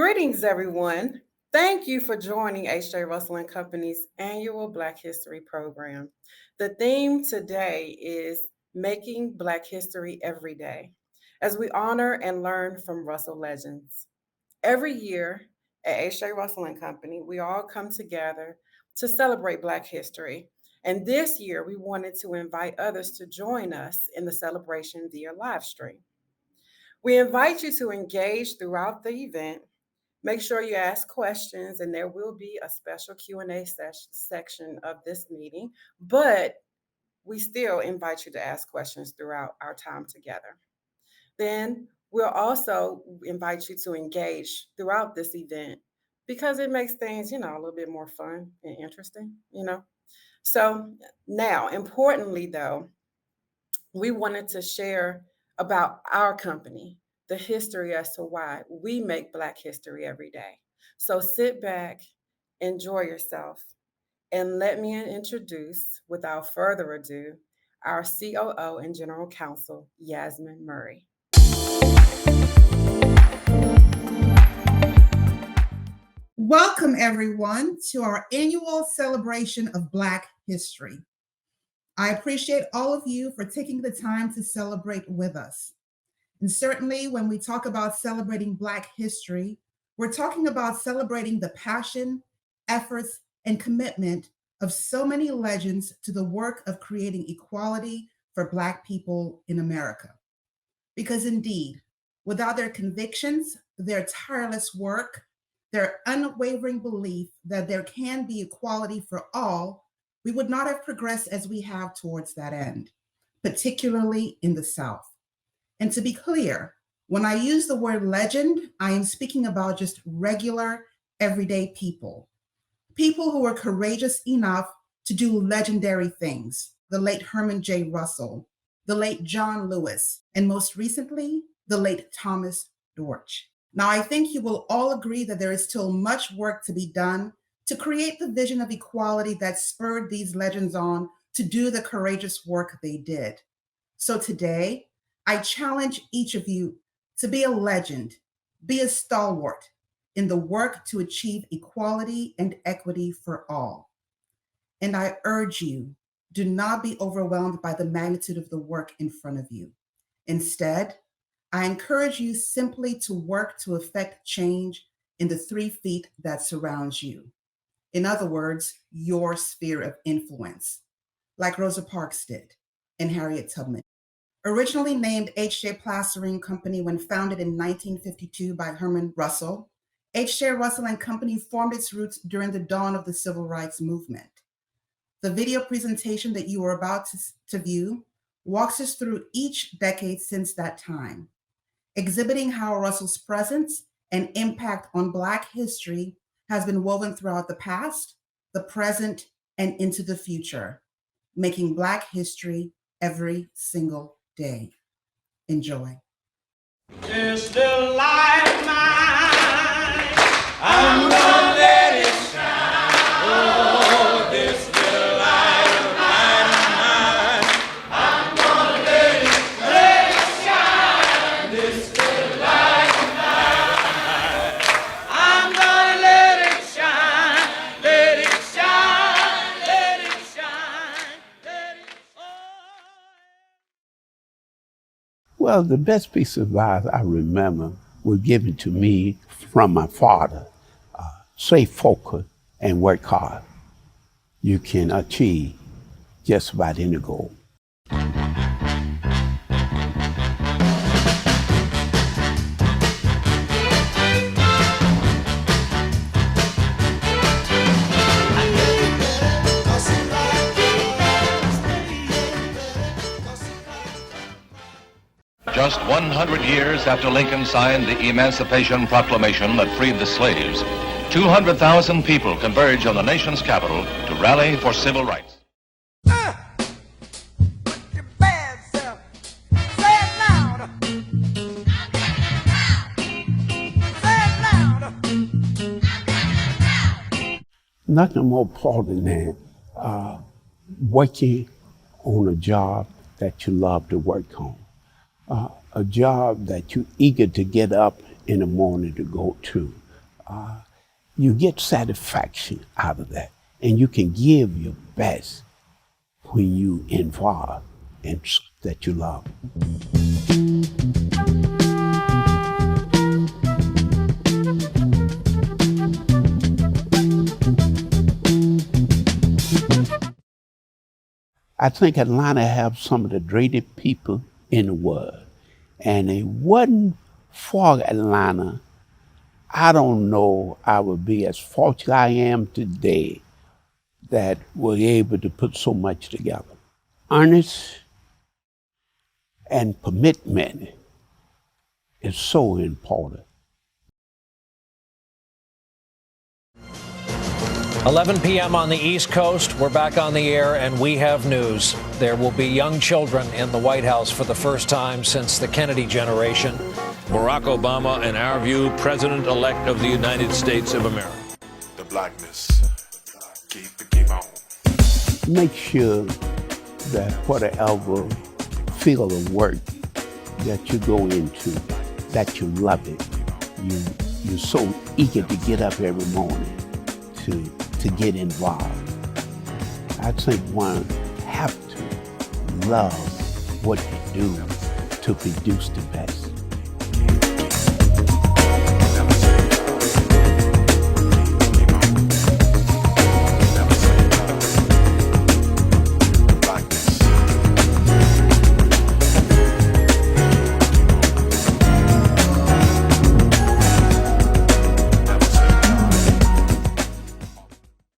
Greetings, everyone. Thank you for joining H.J. Russell and Company's annual Black History program. The theme today is Making Black History Every Day, as we honor and learn from Russell legends. Every year at H.J. Russell and Company, we all come together to celebrate Black history. And this year, we wanted to invite others to join us in the celebration via live stream. We invite you to engage throughout the event. Make sure you ask questions, and there will be a special Q&A section of this meeting, but we still invite you to ask questions throughout our time together. Then we'll also invite you to engage throughout this event because it makes things, a little bit more fun and interesting. So now, importantly though, we wanted to share about our company, the history as to why we make Black history every day. So sit back, enjoy yourself, and let me introduce, without further ado, our COO and General Counsel, Yasmin Murray. Welcome, everyone, to our annual celebration of Black history. I appreciate all of you for taking the time to celebrate with us. And certainly, when we talk about celebrating Black history, we're talking about celebrating the passion, efforts, and commitment of so many legends to the work of creating equality for Black people in America. Because indeed, without their convictions, their tireless work, their unwavering belief that there can be equality for all, we would not have progressed as we have towards that end, particularly in the South. And to be clear, when I use the word legend, I am speaking about just regular, everyday people. People who were courageous enough to do legendary things. The late Herman J. Russell, the late John Lewis, and most recently, the late Thomas Dortch. Now, I think you will all agree that there is still much work to be done to create the vision of equality that spurred these legends on to do the courageous work they did. So today, I challenge each of you to be a legend, be a stalwart in the work to achieve equality and equity for all. And I urge you, do not be overwhelmed by the magnitude of the work in front of you. Instead, I encourage you simply to work to effect change in the 3 feet that surrounds you. In other words, your sphere of influence, like Rosa Parks did and Harriet Tubman. Originally named H.J. Plastering Company when founded in 1952 by Herman Russell, H.J. Russell and Company formed its roots during the dawn of the Civil Rights Movement. The video presentation that you are about to view walks us through each decade since that time, exhibiting how Russell's presence and impact on Black history has been woven throughout the past, the present, and into the future, making Black history every single day. Enjoy. This little light of mine, I'm gonna let it shine. Oh, this little light of mine, I'm gonna let it shine. This little light of mine, I'm gonna let it shine, let it shine, let it shine, let it Well, the best piece of advice I remember was given to me from my father. Stay focused and work hard. You can achieve just about any goal. Just 100 years after Lincoln signed the Emancipation Proclamation that freed the slaves, 200,000 people converge on the nation's capital to rally for civil rights. Nothing more important than working on a job that you love to work on. A job that you're eager to get up in the morning to go to. you get satisfaction out of that. And you can give your best when you involve in that you love. I think Atlanta have some of the greatest people in the world. And it wasn't for Atlanta, I don't know I would be as fortunate I am today that we're able to put so much together. Earnest and commitment is so important. 11 p.m. on the East Coast. We're back on the air, and we have news. There will be young children in the White House for the first time since the Kennedy generation. Barack Obama, in our view, President-elect of the United States of America. The blackness, keep on. Make sure that whatever field of work that you go into, that you love it. You're so eager to get up every morning to get involved. I think one have to love what you do to produce the best.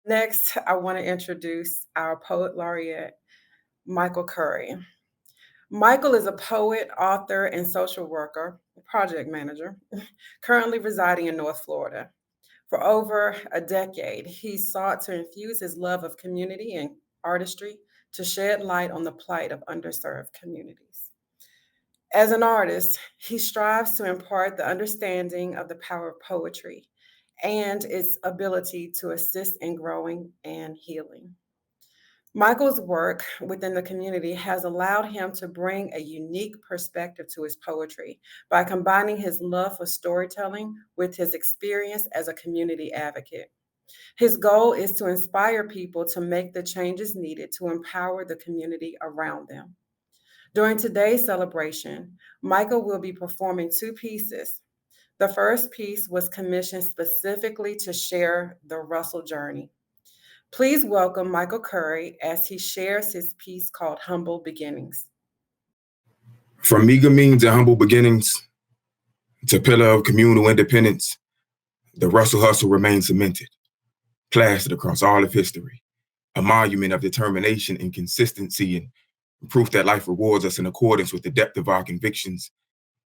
Next, I want to introduce our poet laureate, Michael Curry. Michael is a poet, author, and social worker, project manager, currently residing in North Florida. For over a decade, he sought to infuse his love of community and artistry to shed light on the plight of underserved communities. As an artist, he strives to impart the understanding of the power of poetry and its ability to assist in growing and healing. Michael's work within the community has allowed him to bring a unique perspective to his poetry by combining his love for storytelling with his experience as a community advocate. His goal is to inspire people to make the changes needed to empower the community around them. During today's celebration, Michael will be performing two pieces. The first piece was commissioned specifically to share the Russell journey. Please welcome Michael Curry as he shares his piece called Humble Beginnings. From meager means and humble beginnings to pillar of communal independence, the Russell hustle remains cemented, plastered across all of history, a monument of determination and consistency and proof that life rewards us in accordance with the depth of our convictions.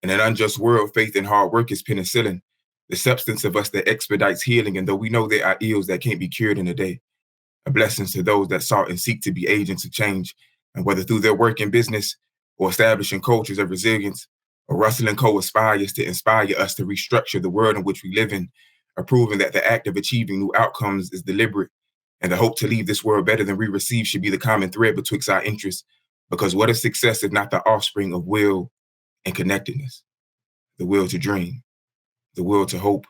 In an unjust world, faith and hard work is penicillin, the substance of us that expedites healing, and though we know there are ills that can't be cured in a day, a blessing to those that sought and seek to be agents of change, and whether through their work in business or establishing cultures of resilience, or Russell & Co. aspires to inspire us to restructure the world in which we live in, proving that the act of achieving new outcomes is deliberate, and the hope to leave this world better than we receive should be the common thread betwixt our interests, because what is success if not the offspring of will and connectedness? The will to dream, the will to hope,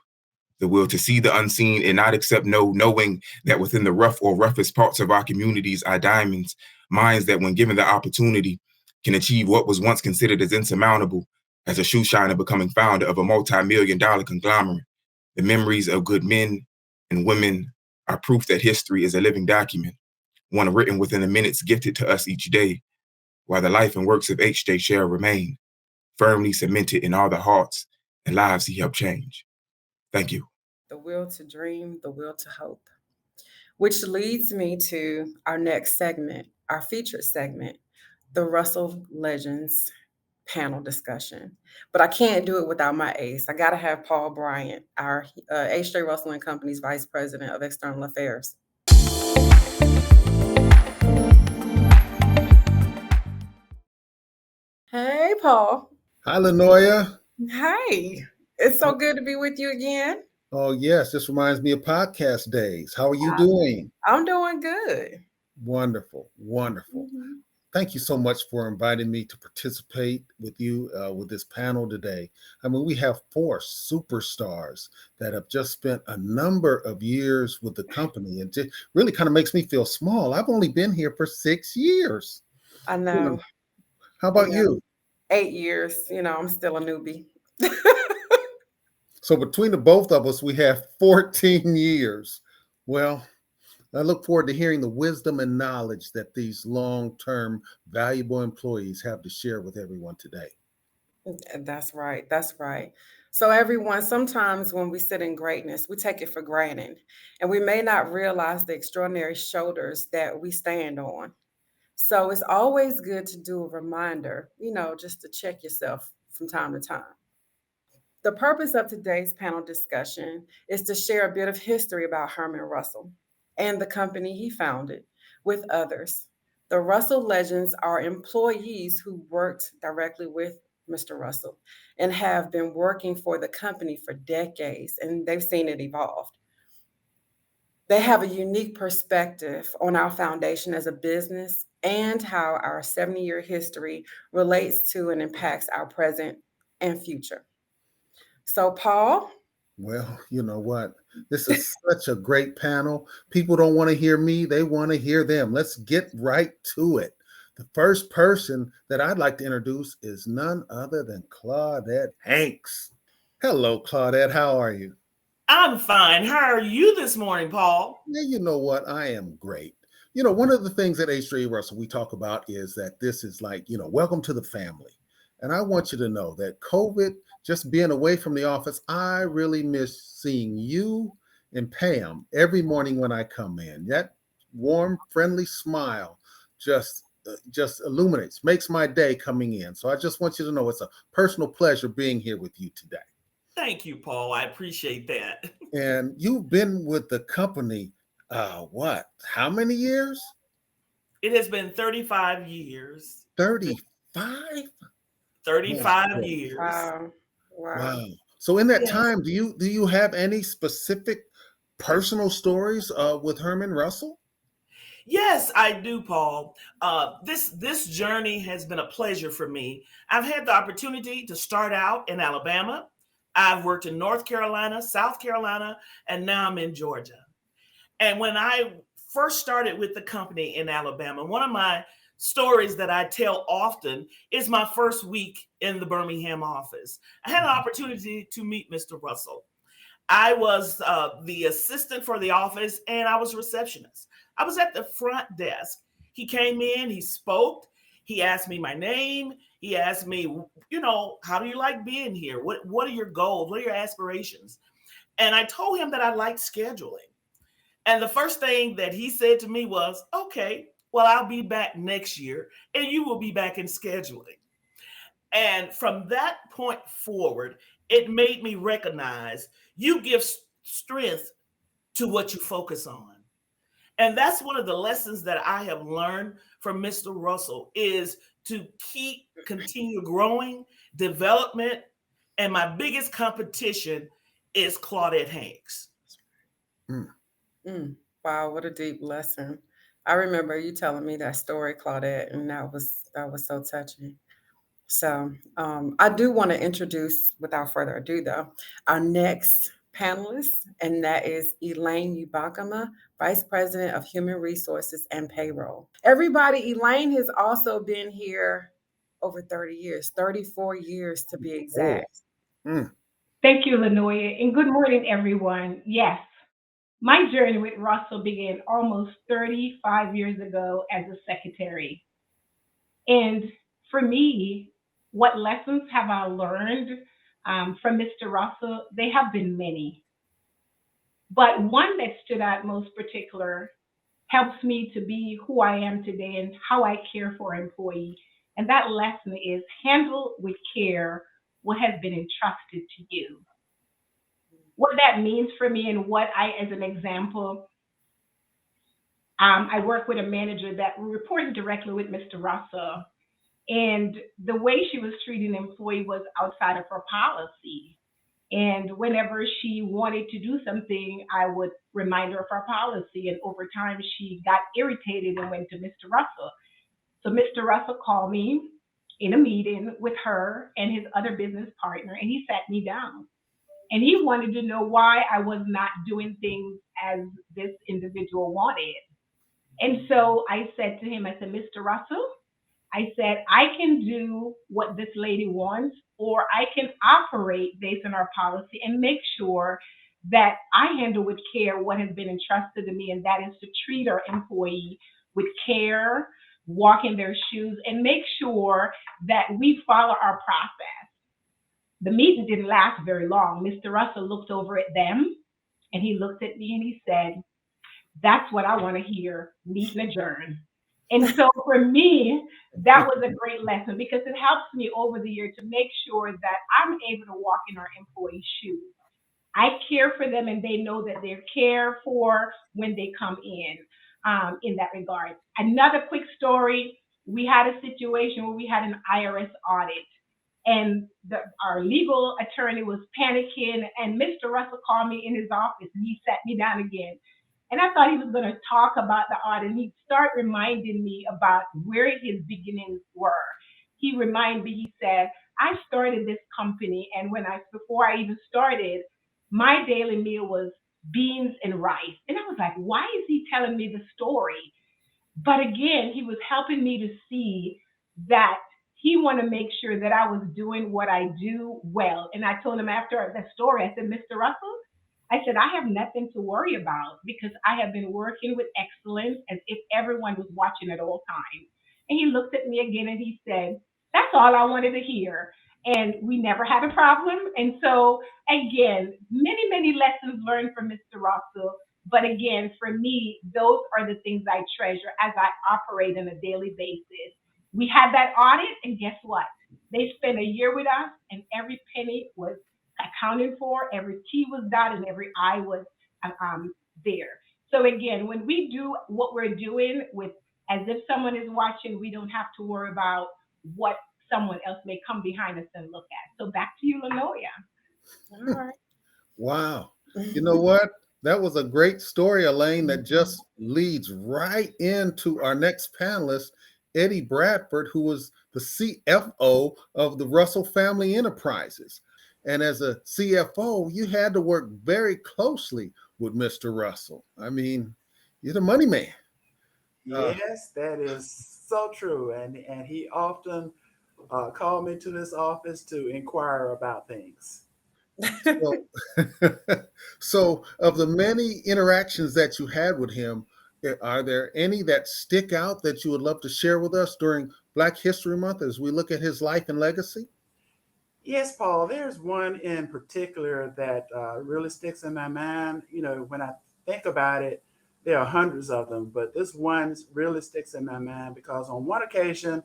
the will to see the unseen and not accept no, knowing that within the rough or roughest parts of our communities are diamonds, minds that when given the opportunity can achieve what was once considered as insurmountable, as a shoe shiner becoming founder of a multi-million-dollar conglomerate. The memories of good men and women are proof that history is a living document, one written within the minutes gifted to us each day, while the life and works of H.J. shall remain, firmly cemented in all the hearts and lives he helped change. Thank you. The will to dream, the will to hope. Which leads me to our next segment, our featured segment, the Russell Legends panel discussion. But I can't do it without my ace. I got to have Paul Bryant, our H.J. Russell and Company's Vice President of External Affairs. Hey, Paul. Hi, Lenoya. Hey, it's so good to be with you again. Oh, yes. This reminds me of podcast days. How are you doing? I'm doing good. Wonderful. Wonderful. Mhm. Thank you so much for inviting me to participate with you with this panel today. I mean, we have four superstars that have just spent a number of years with the company, and it really kind of makes me feel small. I've only been here for 6 years. I You know, know. how I about know. you? 8 years, I'm still a newbie. So between the both of us, we have 14 years. Well, I look forward to hearing the wisdom and knowledge that these long-term valuable employees have to share with everyone today. That's right. That's right. So, everyone, sometimes when we sit in greatness, we take it for granted, and we may not realize the extraordinary shoulders that we stand on. So, it's always good to do a reminder, just to check yourself from time to time. The purpose of today's panel discussion is to share a bit of history about Herman Russell and the company he founded with others. The Russell legends are employees who worked directly with Mr. Russell and have been working for the company for decades, and they've seen it evolve. They have a unique perspective on our foundation as a business and how our 70-year history relates to and impacts our present and future. So, Paul, Well, you know what? This is such a great panel. People don't want to hear me, they want to hear them. Let's get right to it. The first person that I'd like to introduce is none other than Claudette Hanks. Hello, Claudette. How are you? I'm fine. How are you this morning, Paul? Yeah, you know what? I am great. You know, one of the things at H3 Russell we talk about is that this is like, welcome to the family. And I want you to know that COVID, just being away from the office, I really miss seeing you and Pam every morning when I come in. That warm, friendly smile just illuminates, makes my day coming in. So I just want you to know it's a personal pleasure being here with you today. Thank you, Paul. I appreciate that. And you've been with the company, what? How many years? It has been 35 years. 35? 35 Wow. years. wow, wow. Wow. So in that Yes. time, do you have any specific personal stories with Herman Russell? Yes, I do, Paul. This journey has been a pleasure for me. I've had the opportunity to start out in Alabama. I've worked in North Carolina, South Carolina, and now I'm in Georgia. And when I first started with the company in Alabama, one of my stories that I tell often is my first week in the Birmingham office. I had an opportunity to meet Mr. Russell. I was the assistant for the office and I was receptionist. I was at the front desk. He came in, he spoke, he asked me my name. He asked me, how do you like being here? What are your goals? What are your aspirations? And I told him that I liked scheduling. And the first thing that he said to me was, okay, well, I'll be back next year and you will be back in scheduling. And from that point forward, it made me recognize you give strength to what you focus on. And that's one of the lessons that I have learned from Mr. Russell is to continue growing, development, and my biggest competition is Claudette Hanks. Mm. Wow, what a deep lesson. I remember you telling me that story, Claudette, and that was so touching. So I do want to introduce, without further ado, though, our next panelist, and that is Elaine Ubakama, Vice President of Human Resources and Payroll. Everybody, Elaine has also been here over 30 years, 34 years to be Oh. exact. Mm. Thank you, Lenoya, and good morning, everyone. Yes, my journey with Russell began almost 35 years ago as a secretary. And for me, what lessons have I learned from Mr. Russell? They have been many, but one that stood out most particular helps me to be who I am today and how I care for employees. And that lesson is handle with care what has been entrusted to you. What that means for me and what I, as an example, I work with a manager that reported directly with Mr. Russell, and the way she was treating an employee was outside of her policy. And whenever she wanted to do something, I would remind her of our policy. And over time, she got irritated and went to Mr. Russell. So Mr. Russell called me in a meeting with her and his other business partner, and he sat me down. And he wanted to know why I was not doing things as this individual wanted. And so I said to him, I said, Mr. Russell, I said, I can do what this lady wants, or I can operate based on our policy and make sure that I handle with care what has been entrusted to me, and that is to treat our employee with care, walk in their shoes, and make sure that we follow our process. The meeting didn't last very long. Mr. Russell looked over at them and he looked at me and he said, that's what I want to hear, meet and adjourn. And so for me, that was a great lesson because it helps me over the year to make sure that I'm able to walk in our employees' shoes. I care for them and they know that they're cared for when they come in that regard. Another quick story, we had a situation where we had an IRS audit and our legal attorney was panicking and Mr. Russell called me in his office and he sat me down again. And I thought he was going to talk about the audit and he'd start reminding me about where his beginnings were. He reminded me, he said, I started this company and before I even started, my daily meal was beans and rice. And I was like, why is he telling me the story? But again, he was helping me to see that he wanted to make sure that I was doing what I do well. And I told him after that story, I said, Mr. Russell, I said, I have nothing to worry about because I have been working with excellence as if everyone was watching at all times. And he looked at me again and he said, that's all I wanted to hear. And we never had a problem. And so, again, many, many lessons learned from Mr. Russell. But again, for me, those are the things I treasure as I operate on a daily basis. We had that audit, and guess what? They spent a year with us, and every penny was accounted for, every T was dotted, and every I was there. So again, when we do what we're doing with as if someone is watching, we don't have to worry about what someone else may come behind us and look at. So back to you, Lanoya. All right. Wow. You know what? That was a great story, Elaine, that just leads right into our next panelist, Eddie Bradford, who was the CFO of the Russell Family Enterprises. And as a CFO, you had to work very closely with Mr. Russell. I mean, you're the money man. Yes, that is so true. And he often called me to this office to inquire about things. So, so, of the many interactions that you had with him, are there any that stick out that you would love to share with us during Black History Month as we look at his life and legacy? Yes, Paul, there's one in particular that really sticks in my mind. You know, when I think about it, there are hundreds of them, but this one really sticks in my mind because on one occasion,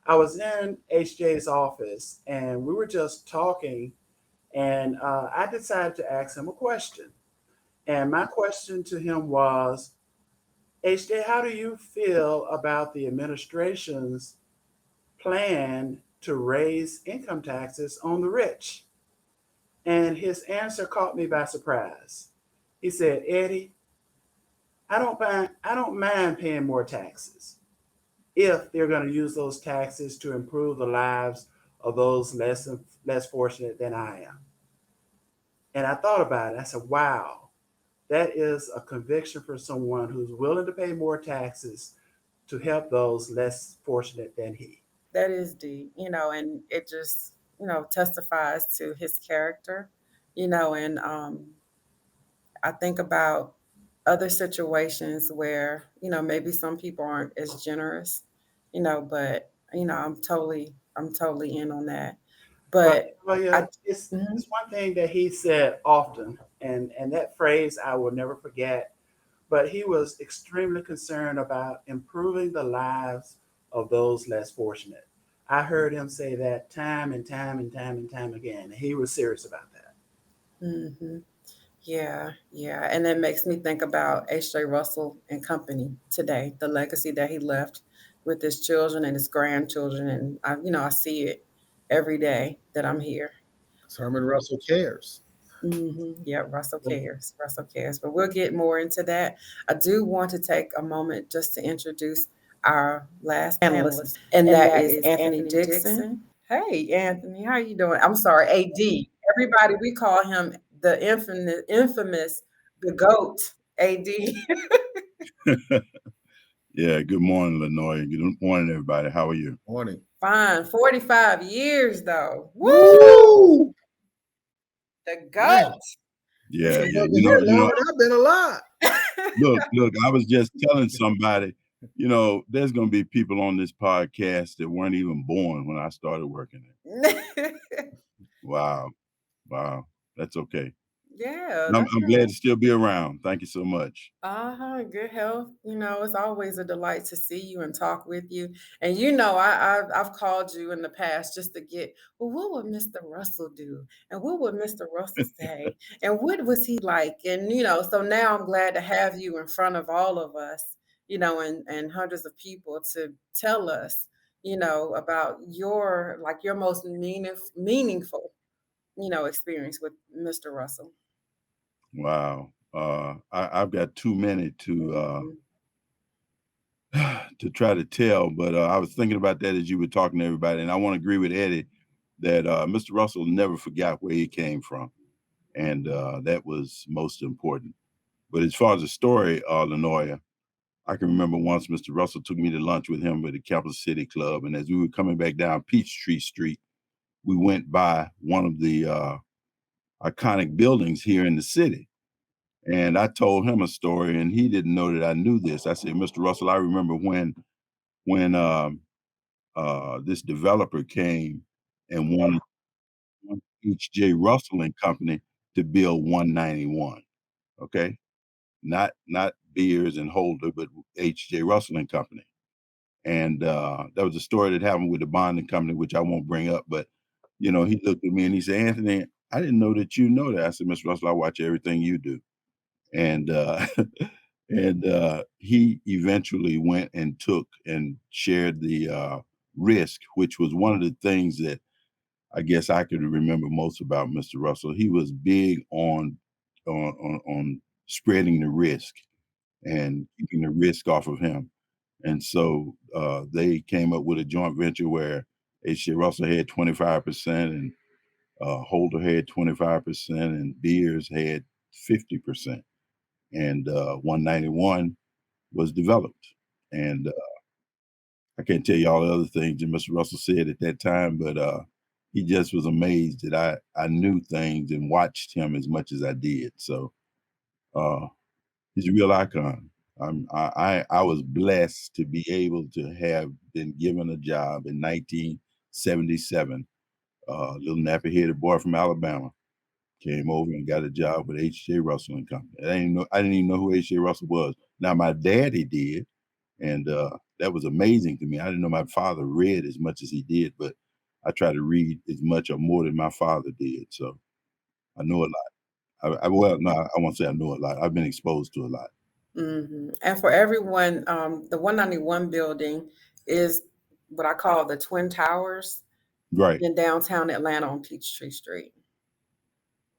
I was in HJ's office and we were just talking, and I decided to ask him a question. And my question to him was, HJ, how do you feel about the administration's plan to raise income taxes on the rich? And his answer caught me by surprise. He said, Eddie, I don't mind paying more taxes if they're going to use those taxes to improve the lives of those less fortunate than I am. And I thought about it. I said, wow, that is a conviction for someone who's willing to pay more taxes to help those less fortunate than he. That is deep, and it just, testifies to his character, and I think about other situations where, maybe some people aren't as generous, but I'm totally in on that. Well, But well, I yeah, it's mhm. it's one thing that he said often, and that phrase I will never forget. But he was extremely concerned about improving the lives of those less fortunate. I heard him say that time and time and time and time again. And he was serious about that. Hmm. Yeah, yeah. And it makes me think about H.J. Russell and Company today, the legacy that he left with his children and his grandchildren. And I see it every day that I'm here. Herman Russell cares. Yeah, Russell cares. Russell cares. But we'll get more into that. I do want to take a moment just to introduce our last panelist, and that is Anthony Dixon. Hey, Anthony, how you doing? I'm sorry, AD. Everybody, we call him the infamous, the GOAT, AD. Yeah, good morning, Lenoy. Good morning, everybody. How are you? Morning. Fine. 45 years, though. Woo! The GOAT. Yeah, You've been here longer than I've been alive. Look, I was just telling somebody, there's going to be people on this podcast that weren't even born when I started working there. Wow. That's okay. Yeah. I'm glad to still be around. Thank you so much. Good health. It's always a delight to see you and talk with you. And I've called you in the past just to get, well, what would Mr. Russell do? And what would Mr. Russell say? And what was he like? And so now I'm glad to have you in front of all of us, and hundreds of people to tell us, about your most meaningful, experience with Mr. Russell. Wow. I've got too many to try to tell, but I was thinking about that as you were talking to everybody, and I want to agree with Eddie that Mr. Russell never forgot where he came from, and that was most important. But as far as the story, Lenoya, I can remember once Mr. Russell took me to lunch with him at the Capital City Club, and as we were coming back down Peachtree Street, we went by one of the iconic buildings here in the city. And I told him a story, and he didn't know that I knew this. I said, Mr. Russell, I remember when this developer came and wanted H.J. Russell and Company to build 191. Okay, not Beers and Holder, but H.J. Russell and Company. And that was a story that happened with the bonding company, which I won't bring up. But he looked at me and he said, Anthony, I didn't know that you know that. I said, Mr. Russell, I watch everything you do. And he eventually went and took and shared the risk, which was one of the things that I guess I could remember most about Mr. Russell. He was big on spreading the risk and keeping the risk off of him. And so they came up with a joint venture where H.J. Russell had 25% and Holder had 25% and Beers had 50%. And 191 was developed. And I can't tell you all the other things that Mr. Russell said at that time, but he just was amazed that I knew things and watched him as much as I did. So he's a real icon. I was blessed to be able to have been given a job in 1977. Little nappy-headed boy from Alabama came over and got a job with H.J. Russell and Company. I didn't even know who H.J. Russell was. Now my daddy did, and that was amazing to me. I didn't know my father read as much as he did, but I try to read as much or more than my father did. So I know a lot. I won't say I know a lot. I've been exposed to a lot. Mm-hmm. And for everyone, the 191 building is what I call the Twin Towers, right, in downtown Atlanta on Peachtree Street.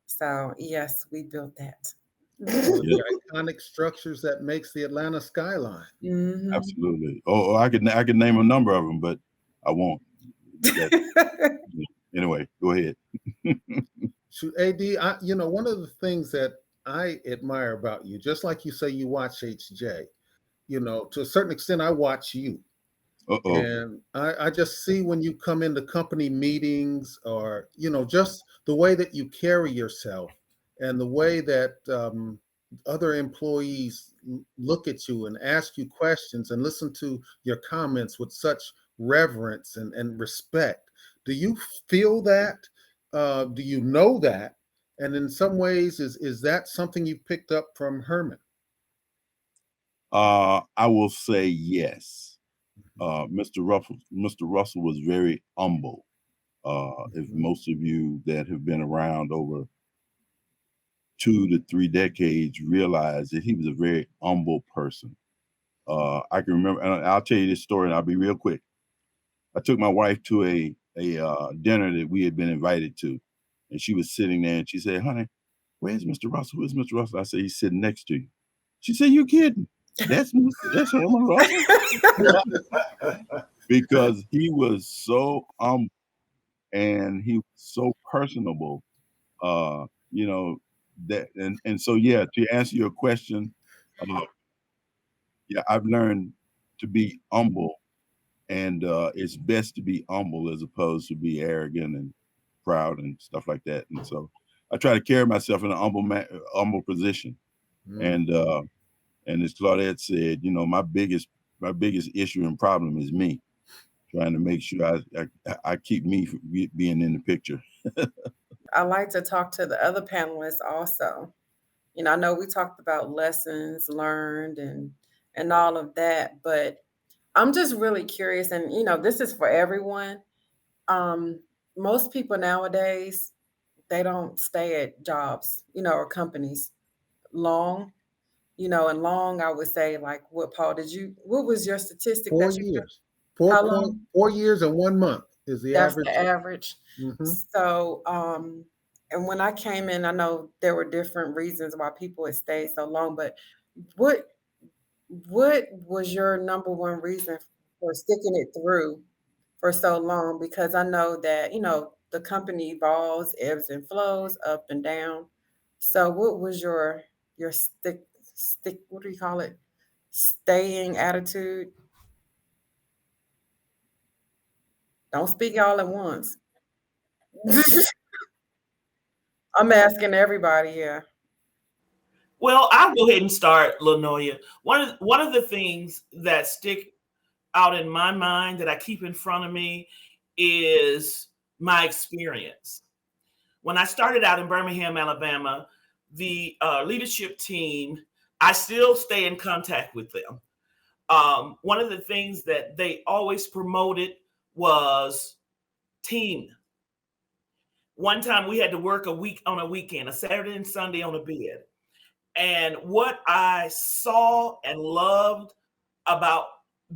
So yes, we built that. One of the iconic structures that makes the Atlanta skyline. Mm-hmm. Absolutely. Oh, I could name a number of them, but I won't. Anyway, go ahead. AD, one of the things that I admire about you, just like you say you watch HJ, to a certain extent, I watch you. Uh-oh. And I just see when you come into company meetings or, just the way that you carry yourself and the way that other employees look at you and ask you questions and listen to your comments with such reverence and respect. Do you feel that? Do you know that? And in some ways, is that something you picked up from Herman? I will say yes. Mr. Russell was very humble. If most of you that have been around over 2 to 3 decades realize that he was a very humble person. I can remember, and I'll tell you this story, and I'll be real quick. I took my wife to a dinner that we had been invited to, and she was sitting there, and she said, "Honey, where's Mr. Russell? Where's Mr. Russell?" I said, "He's sitting next to you." She said, "You kidding?" That's Herman Russell because he was so and he was so personable. You know that and so yeah. To answer your question, uh, yeah, I've learned to be humble, and it's best to be humble as opposed to be arrogant and proud and stuff like that. And so I try to carry myself in an humble position. Mm. And as Claudette said, you know, my biggest issue and problem is me trying to make sure I keep me from being in the picture. I like to talk to the other panelists also. I know we talked about lessons learned and all of that, but I'm just really curious, and this is for everyone. Um, Most people nowadays, they don't stay at jobs, or companies long. And long, I would say, like, what, Paul, what was your statistic Four that you years, how long? 4.4 years and 1 month is the That's the average. average. Hmm. So, and when I came in, I know there were different reasons why people had stayed so long, but what what was your number one reason for sticking it through for so long? Because I know that, the company evolves, ebbs and flows, up and down. So what was your stick, what do you call it? Staying attitude? Don't speak all at once. I'm asking everybody, yeah. Well, I'll go ahead and start, Lanoya. One of the things that stick out in my mind that I keep in front of me is my experience. When I started out in Birmingham, Alabama, the leadership team, I still stay in contact with them. One of the things that they always promoted was team. One time we had to work a week on a weekend, a Saturday and Sunday on a bid. And what I saw and loved about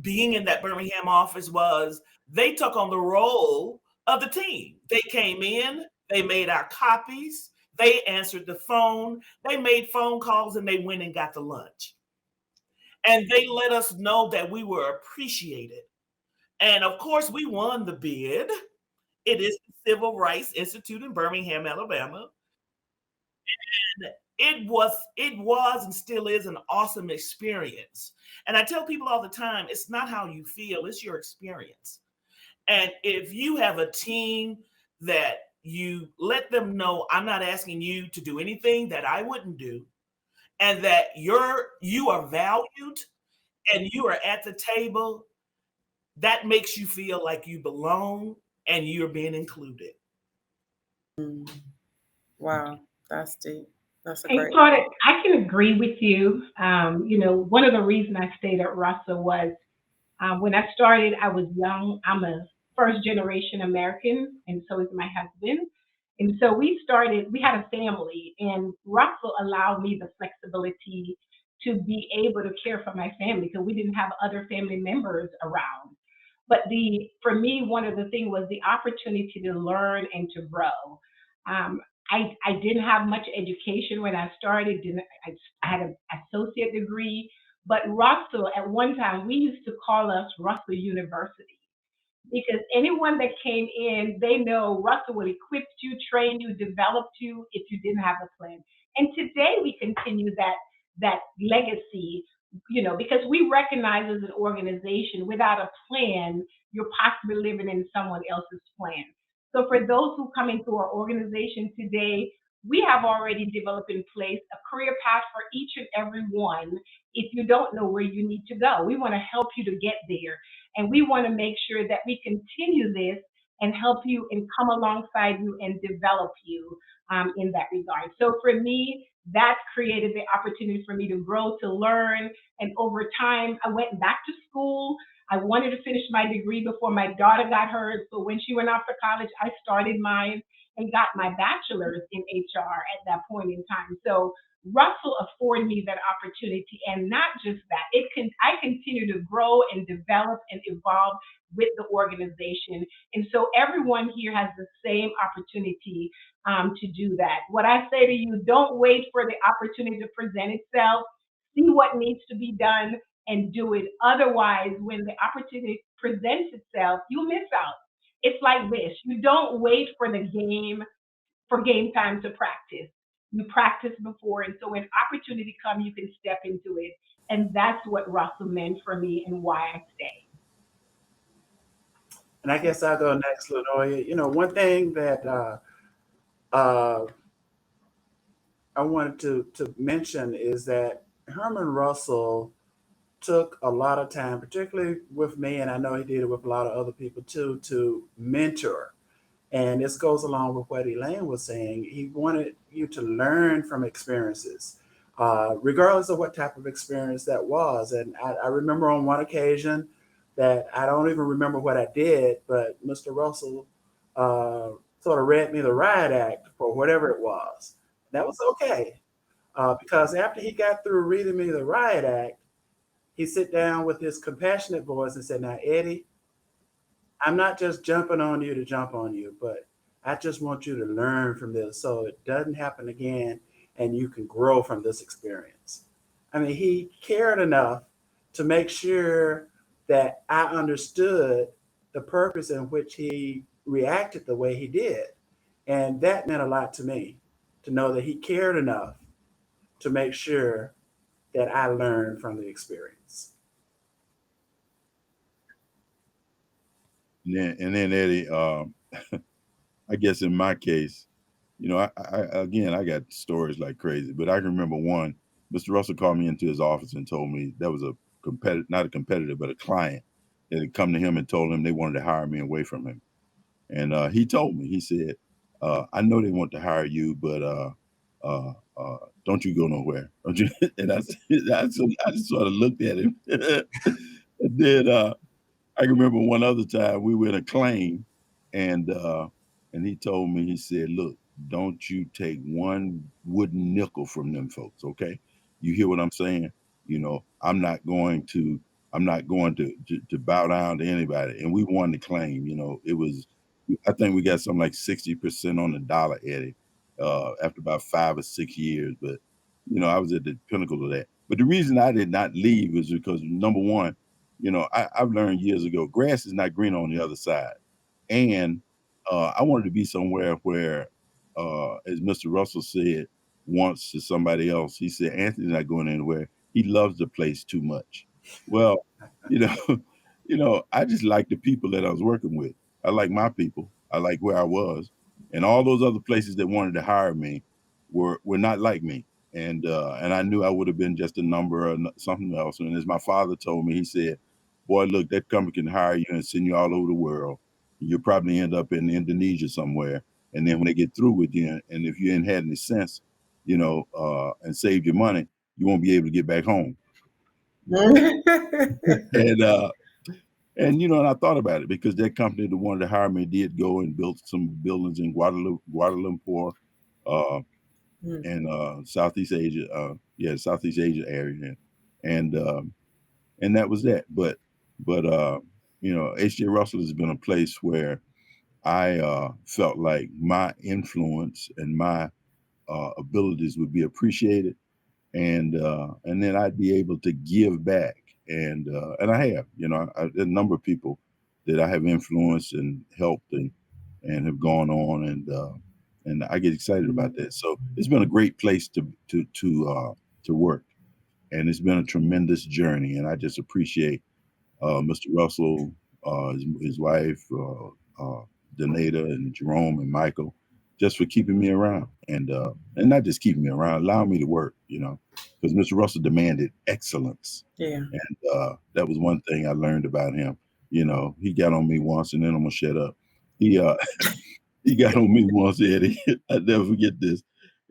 being in that Birmingham office was they took on the role of the team. They came in, they made our copies, they answered the phone, they made phone calls, and they went and got the lunch. And they let us know that we were appreciated. And of course, we won the bid. It is the Civil Rights Institute in Birmingham, Alabama. And it was and still is an awesome experience. And I tell people all the time, it's not how you feel, it's your experience. And if you have a team that you let them know, I'm not asking you to do anything that I wouldn't do, and that you are valued and you are at the table, that makes you feel like you belong and you're being included. Mm, wow, that's deep. That's a And great. Claudia, I can agree with you. One of the reasons I stayed at Russell was when I started, I was young. I'm a first generation American, and so is my husband. And so we had a family, and Russell allowed me the flexibility to be able to care for my family because we didn't have other family members around. But for me, one of the things was the opportunity to learn and to grow. I didn't have much education when I started. Didn't I had an associate degree, but Russell, at one time, we used to call us Russell University because anyone that came in, they know Russell will equip you, train you, develop you if you didn't have a plan. And today we continue that legacy, because we recognize as an organization without a plan, you're possibly living in someone else's plan. So for those who come into our organization today, we have already developed in place a career path for each and every one if you don't know where you need to go. We want to help you to get there. And we want to make sure that we continue this and help you and come alongside you and develop you in that regard. So for me, that created the opportunity for me to grow, to learn. And over time, I went back to school. I wanted to finish my degree before my daughter got hers. So when she went off to college, I started mine and got my bachelor's in HR at that point in time. So Russell afforded me that opportunity, and not just that, I continue to grow and develop and evolve with the organization, and so everyone here has the same opportunity to do that. What I say to you: don't wait for the opportunity to present itself. see what needs to be done and do it. Otherwise, when the opportunity presents itself, you'll miss out. It's like this. You don't wait for the game for game time to practice. You practice before, and so when opportunity comes, you can step into it. And that's what Russell meant for me and why I stay. And I guess I'll go next, Latoya. One thing that uh, I wanted to mention is that Herman Russell took a lot of time, particularly with me, and I know he did it with a lot of other people too, to mentor. And this goes along with what Elaine was saying. He wanted you to learn from experiences, regardless of what type of experience that was. And I remember on one occasion that I don't even remember what I did, but Mr. Russell uh, sort of read me the riot act for whatever it was. That was okay, because after he got through reading me the riot act, he sit down with his compassionate voice and said, "Now, Eddie, I'm not just jumping on you to jump on you, but I just want you to learn from this so it doesn't happen again and you can grow from this experience." I mean, he cared enough to make sure that I understood the purpose in which he reacted the way he did. And that meant a lot to me, to know that he cared enough to make sure that I learned from the experience. And then Eddie, I guess in my case, again, I got stories like crazy, but I can remember one. Mr. Russell called me into his office and told me that was a competitor, not a competitor, but a client that had come to him and told him they wanted to hire me away from him. And he told me, he said, "I know they want to hire you, but don't you go nowhere, don't you?" And I just sort of looked at him, and then I can remember one other time we were in a claim, and he told me, he said, "Look, don't you take one wooden nickel from them folks, okay? You hear what I'm saying? I'm not going to to bow down to anybody." And we won the claim. It was, I think we got something like 60% on the dollar, Eddie, after about 5 or 6 years. But I was at the pinnacle of that. But the reason I did not leave is because, number one, I've learned years ago, grass is not green on the other side. And I wanted to be somewhere where, as Mr. Russell said once to somebody else, he said, "Anthony's not going anywhere. He loves the place too much." Well, you know, I just like the people that I was working with. I like my people. I like where I was. And all those other places that wanted to hire me were not like me. And I knew I would have been just a number or something else. And as my father told me, he said, "Boy, look, that company can hire you and send you all over the world. You'll probably end up in Indonesia somewhere. And then when they get through with you, and if you ain't had any sense, and saved your money, you won't be able to get back home." And and I thought about it because that company that wanted to hire me did go and built some buildings in Guadalupe, uh, and Southeast Asia, Southeast Asia area, and that was that. But H.J. Russell has been a place where I felt like my influence and my abilities would be appreciated, and then I'd be able to give back, and I have, a number of people that I have influenced and helped and have gone on, and I get excited about that. So it's been a great place to work, and it's been a tremendous journey, and I just appreciate Mr. Russell, his wife, Danita, and Jerome and Michael, just for keeping me around, and not just keeping me around, allowing me to work. Because Mr. Russell demanded excellence, Yeah. and that was one thing I learned about him. He got on me once, and then I'm gonna shut up. He he got on me once, Eddie. I never forget this.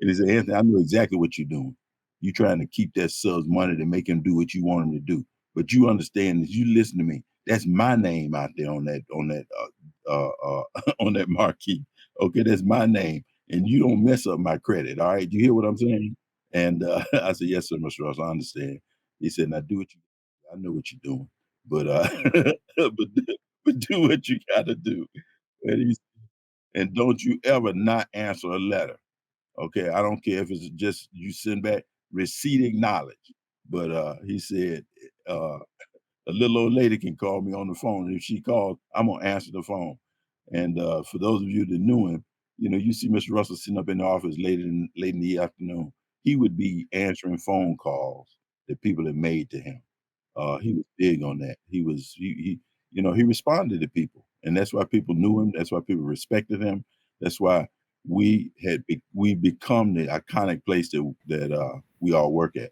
And he said, "Anthony, I know exactly what you're doing. You trying to keep that sub's money to make him do what you want him to do. But you understand this. You listen to me. That's my name out there on that on that marquee. Okay, that's my name. And you don't mess up my credit. All right. You hear what I'm saying?" And I said, "Yes, sir, Mr. Russell, I understand." He said, "Now do what you I know what you're doing. But but do what you gotta do." And and don't you ever not answer a letter. Okay. I don't care if it's just you send back receipt acknowledged. But he said, uh, a little old lady can call me on the phone. If she calls, I'm gonna answer the phone. And for those of you that knew him, you see Mr. Russell sitting up in the office late in the afternoon. He would be answering phone calls that people had made to him. He was big on that. He responded to people, and that's why people knew him. That's why people respected him. That's why we become the iconic place that we all work at.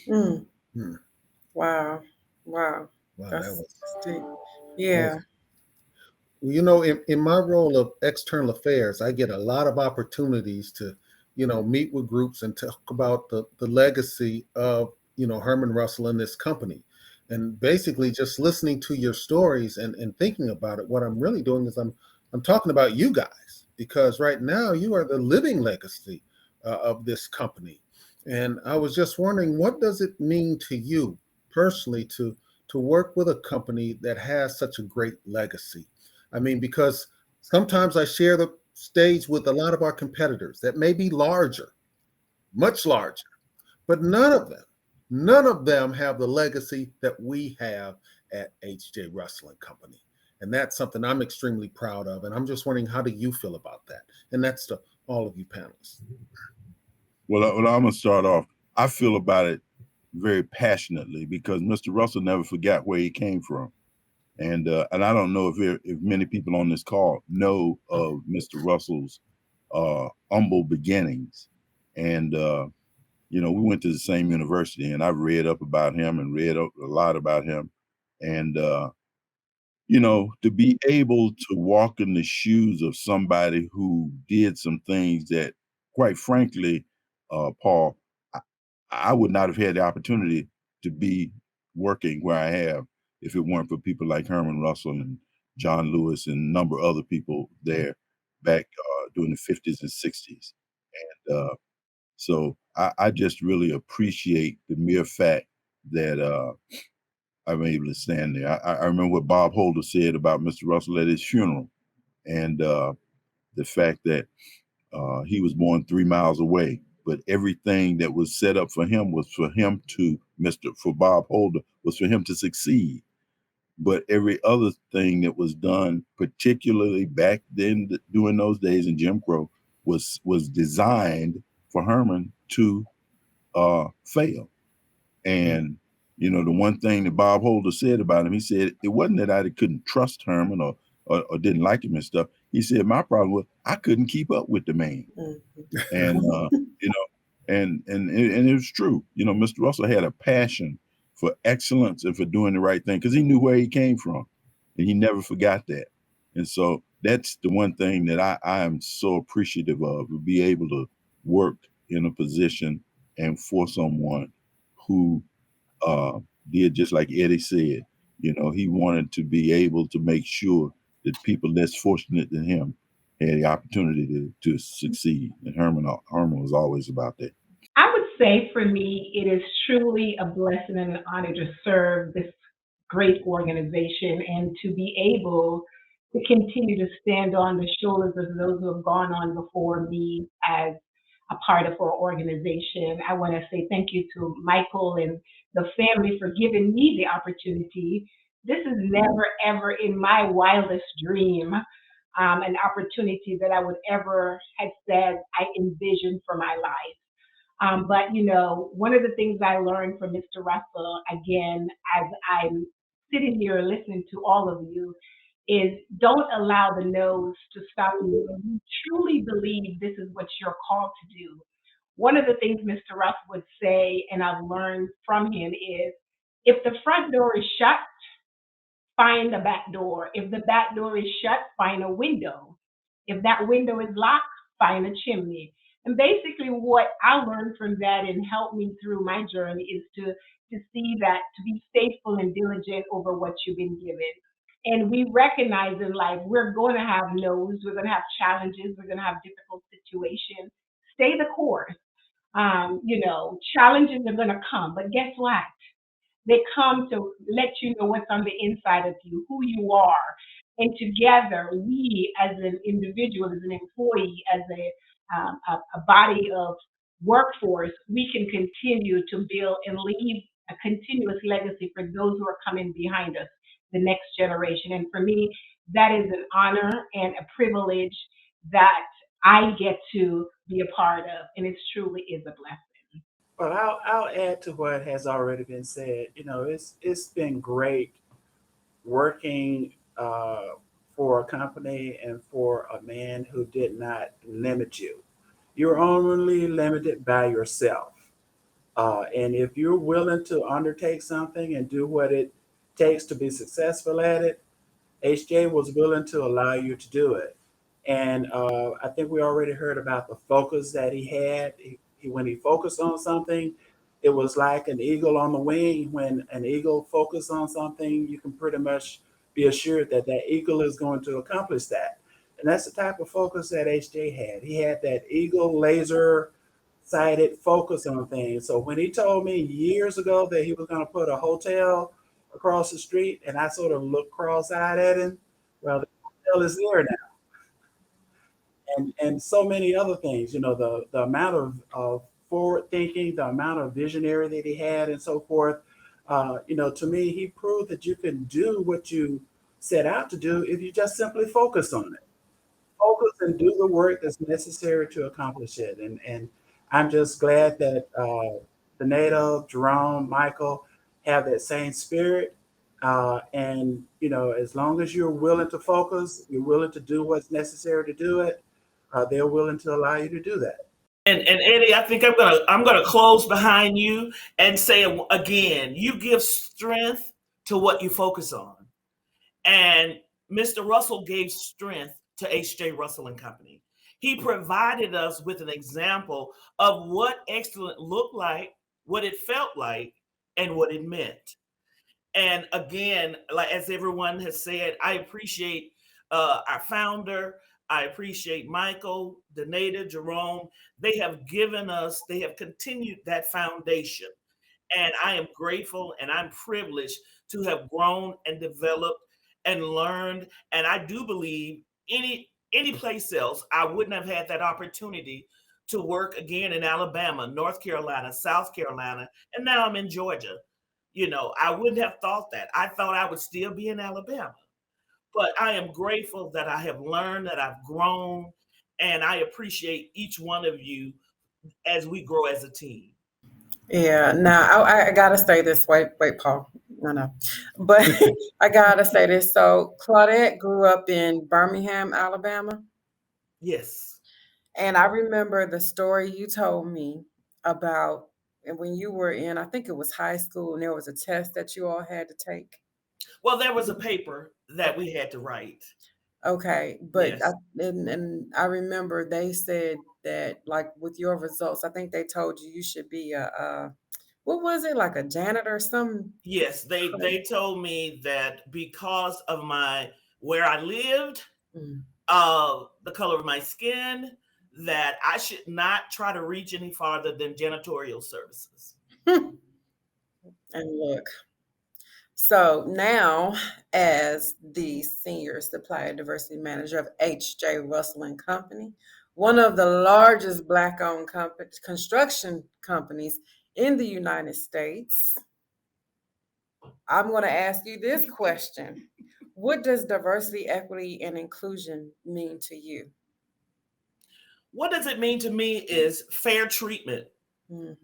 Mm. Hmm. Wow. Wow. Wow, That's deep. that Yeah. was in my role of external affairs, I get a lot of opportunities to, meet with groups and talk about the legacy of, Herman Russell and this company. And basically just listening to your stories and thinking about it, what I'm really doing is I'm talking about you guys, because right now you are the living legacy of this company. And I was just wondering, what does it mean to you personally to work with a company that has such a great legacy? I mean, because sometimes I share the stage with a lot of our competitors that may be larger, much larger, but none of them have the legacy that we have at H.J. Russell and Company. And that's something I'm extremely proud of. And I'm just wondering, how do you feel about that? And that's to all of you panelists. Well, I'm gonna start off. I feel about it very passionately because Mr. Russell never forgot where he came from. And I don't know if many people on this call know of Mr. Russell's humble beginnings. And we went to the same university, and I've read up about him and read a lot about him. And to be able to walk in the shoes of somebody who did some things that, quite frankly, Paul, I, I would not have had the opportunity to be working where I have if it weren't for people like Herman Russell and John Lewis and a number of other people there back during the 50s and 60s. So I just really appreciate the mere fact that I'm able to stand there. I remember what Bob Holder said about Mr. Russell at his funeral, and the fact that he was born 3 miles away, but everything that was set up for him was for him to for Bob Holder was for him to succeed. But every other thing that was done, particularly back then during those days in Jim Crow, was designed for Herman to fail. And the one thing that Bob Holder said about him, he said it wasn't that I couldn't trust Herman or didn't like him and stuff. He said my problem was I couldn't keep up with the man. And you know, and it was true. Mr. Russell had a passion for excellence and for doing the right thing because he knew where he came from, and he never forgot that. And so that's the one thing that I am so appreciative of, to be able to work in a position and for someone who uh, did just like Eddie said. He wanted to be able to make sure that people less fortunate than him had the opportunity to succeed. And Herman was always about that. I would say for me, it is truly a blessing and an honor to serve this great organization and to be able to continue to stand on the shoulders of those who have gone on before me as a part of our organization. I want to say thank you to Michael and the family for giving me the opportunity. This is never, ever in my wildest dream an opportunity that I would ever have said I envisioned for my life. But one of the things I learned from Mr. Russell, again, as I'm sitting here listening to all of you, is don't allow the no's to stop you. When you truly believe this is what you're called to do. One of the things Mr. Russell would say, and I've learned from him, is if the front door is shut, find the back door. If the back door is shut, find a window. If that window is locked, find a chimney. And basically, what I learned from that and helped me through my journey is to see that to be faithful and diligent over what you've been given. And we recognize in life we're going to have no's, we're going to have challenges, we're going to have difficult situations. Stay the course. Challenges are going to come, but guess what? They come to let you know what's on the inside of you, who you are. And together, we as an individual, as an employee, as a body of workforce, we can continue to build and leave a continuous legacy for those who are coming behind us, the next generation. And for me, that is an honor and a privilege that I get to be a part of, and it truly is a blessing. But I'll add to what has already been said. It's been great working for a company and for a man who did not limit you. You're only limited by yourself. And if you're willing to undertake something and do what it takes to be successful at it, HJ was willing to allow you to do it. And I think we already heard about the focus that he had. When he focused on something, it was like an eagle on the wing. When an eagle focuses on something, you can pretty much be assured that that eagle is going to accomplish that. And that's the type of focus that HJ had. He had that eagle laser sighted focus on things. So when he told me years ago that he was going to put a hotel across the street, and I sort of looked cross-eyed at him, well, the hotel is there now. And so many other things, the amount of forward thinking, the amount of visionary that he had, and so forth. To me, he proved that you can do what you set out to do if you just simply focus on it. Focus and do the work that's necessary to accomplish it. And I'm just glad that Donato, Jerome, Michael have that same spirit. And as long as you're willing to focus, you're willing to do what's necessary to do it, they're willing to allow you to do that. And Eddie, I think I'm gonna close behind you and say again, you give strength to what you focus on. And Mr. Russell gave strength to H.J. Russell and Company. He provided us with an example of what excellent looked like, what it felt like, and what it meant. And again, like as everyone has said, I appreciate our founder. I appreciate Michael, Donata, Jerome. They have continued that foundation. And I am grateful and I'm privileged to have grown and developed and learned. And I do believe any place else, I wouldn't have had that opportunity to work again in Alabama, North Carolina, South Carolina, and now I'm in Georgia. I wouldn't have thought that. I thought I would still be in Alabama. But I am grateful that I have learned, that I've grown, and I appreciate each one of you as we grow as a team. Yeah, now I gotta say this. Wait, Paul. No. But I gotta say this. So Claudette grew up in Birmingham, Alabama. Yes. And I remember the story you told me about when you were in, I think it was high school, and there was a test that you all had to take. Well, there was a paper that we had to write. Okay, but Yes. and I remember they said that like with your results, I think they told you should be a what was it, like a janitor or some. Yes, they told me that because of where I lived, Mm. the color of my skin, that I should not try to reach any farther than janitorial services. And look, so now as the senior supplier diversity manager of H.J. Russell and Company, one of the largest Black-owned construction companies in the United States, I'm going to ask you this question. What does diversity, equity, and inclusion mean to you? What does it mean to me is fair treatment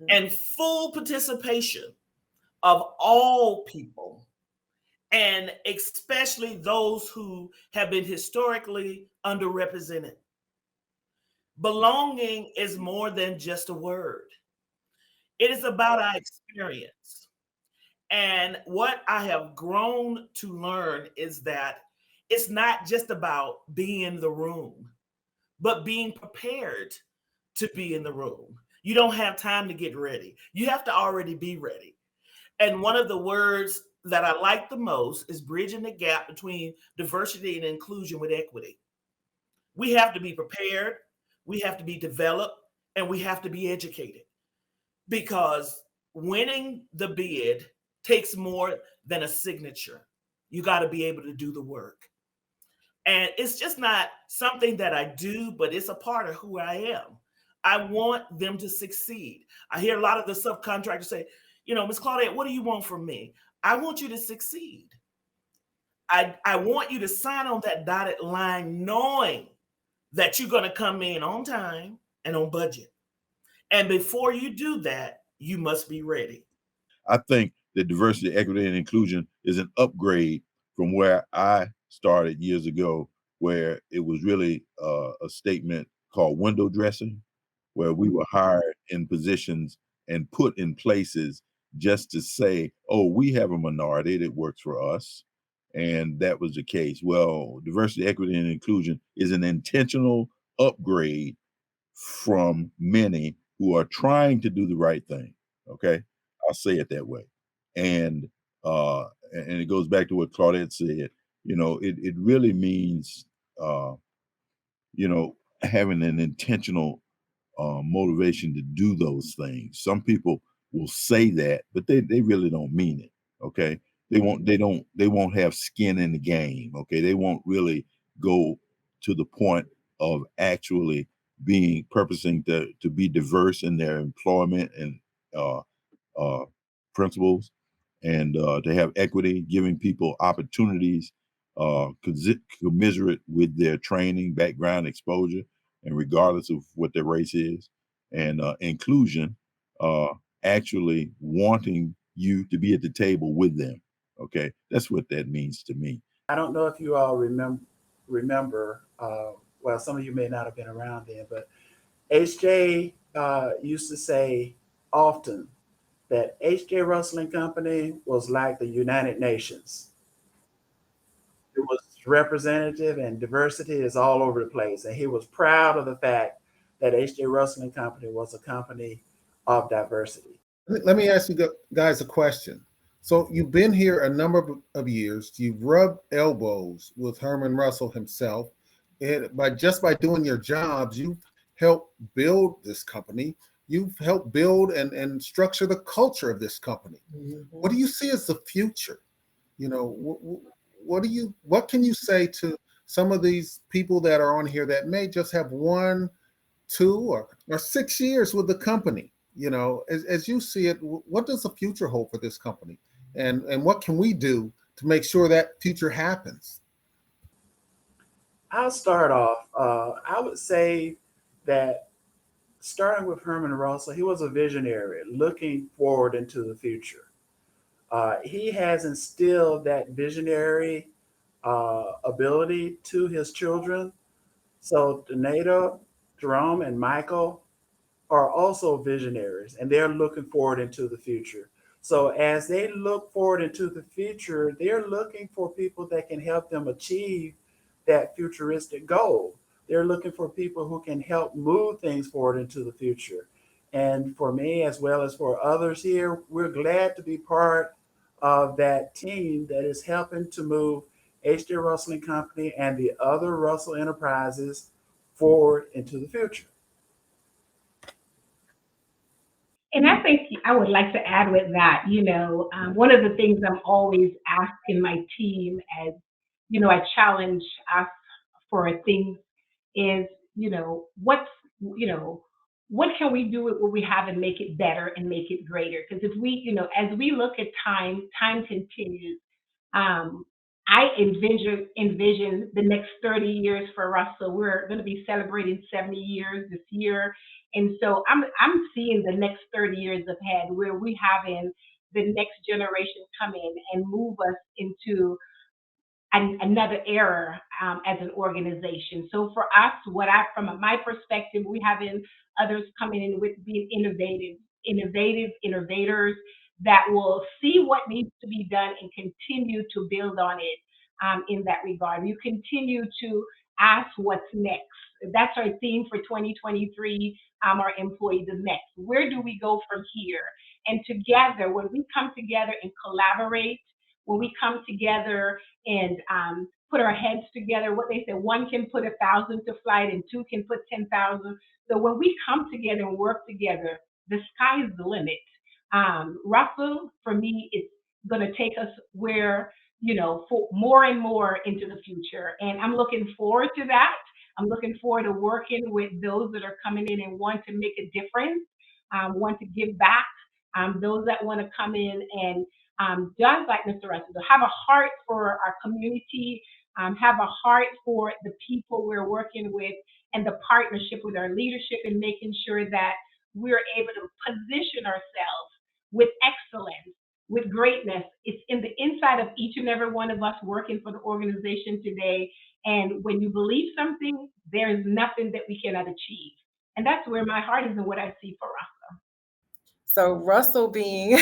and full participation of all people, and especially those who have been historically underrepresented. Belonging is more than just a word. It is about our experience. And what I have grown to learn is that it's not just about being in the room, but being prepared to be in the room. You don't have time to get ready. You have to already be ready. And one of the words that I like the most is bridging the gap between diversity and inclusion with equity. We have to be prepared, we have to be developed, and we have to be educated, because winning the bid takes more than a signature. You got to be able to do the work. And it's just not something that I do, but it's a part of who I am. I want them to succeed. I hear a lot of the subcontractors say, Miss Claudette, what do you want from me? I want you to succeed. I want you to sign on that dotted line knowing that you're going to come in on time and on budget. And before you do that, you must be ready. I think that diversity, equity, and inclusion is an upgrade from where I started years ago, where it was really a statement called window dressing, where we were hired in positions and put in places just to say, oh, we have a minority that works for us. And that was the case. Well, diversity, equity, and inclusion is an intentional upgrade from many who are trying to do the right thing. Okay. I'll say it that way. And and it goes back to what Claudette said, it really means uh, having an intentional motivation to do those things. Some people will say that, but they really don't mean it. Okay. They won't have skin in the game. Okay. They won't really go to the point of actually being purposing to be diverse in their employment and uh, uh, principles, and to have equity, giving people opportunities commiserate with their training, background, exposure, and regardless of what their race is, and inclusion, uh, actually wanting you to be at the table with them. Okay, that's what that means to me. I don't know if you all remember. Well, some of you may not have been around then, but HJ used to say often that HJ Russell and Company was like the United Nations. It was representative and diversity is all over the place. And he was proud of the fact that HJ Russell and Company was a company of diversity. Let me ask you guys a question. So you've been here a number of years. You've rubbed elbows with Herman Russell himself, and by doing your jobs, you've helped build this company. You've helped build and structure the culture of this company. Mm-hmm. What do you see as the future? What can you say to some of these people that are on here that may just have 1, 2, or 6 years with the company? As you see it, what does the future hold for this company? And what can we do to make sure that future happens? I'll start off. I would say that starting with Herman Russell, he was a visionary looking forward into the future. He has instilled that visionary ability to his children. So Donato, Jerome, and Michael are also visionaries, and they're looking forward into the future. So as they look forward into the future, they're looking for people that can help them achieve that futuristic goal. They're looking for people who can help move things forward into the future. And for me, as well as for others here, we're glad to be part of that team that is helping to move H.J. Russell and Company and the other Russell Enterprises forward into the future. And I think I would like to add with that, one of the things I'm always asking my team as, I challenge us for things is, what's, what can we do with what we have and make it better and make it greater? Because if we, as we look at time continues. Um, I envision the next 30 years for Russell. We're going to be celebrating 70 years this year. And so I'm seeing the next 30 years ahead where we having the next generation come in and move us into another era as an organization. So for us, from my perspective, we having others coming in with being innovators that will see what needs to be done and continue to build on it in that regard. You continue to ask what's next. That's our theme for 2023. Our employees is next. Where do we go from here? And together, when we come together and collaborate, when we come together and put our heads together, what they say, one can put 1,000 to flight and two can put 10,000. So when we come together and work together, the sky is the limit. Russell, for me, is going to take us where, for more and more into the future. And I'm looking forward to that. I'm looking forward to working with those that are coming in and want to make a difference, want to give back those that want to come in and just like Mr. Russell, have a heart for our community, have a heart for the people we're working with, and the partnership with our leadership and making sure that we're able to position ourselves with excellence, with greatness. It's in the inside of each and every one of us working for the organization today. And when you believe something, there is nothing that we cannot achieve. And that's where my heart is and what I see for us. So Russell being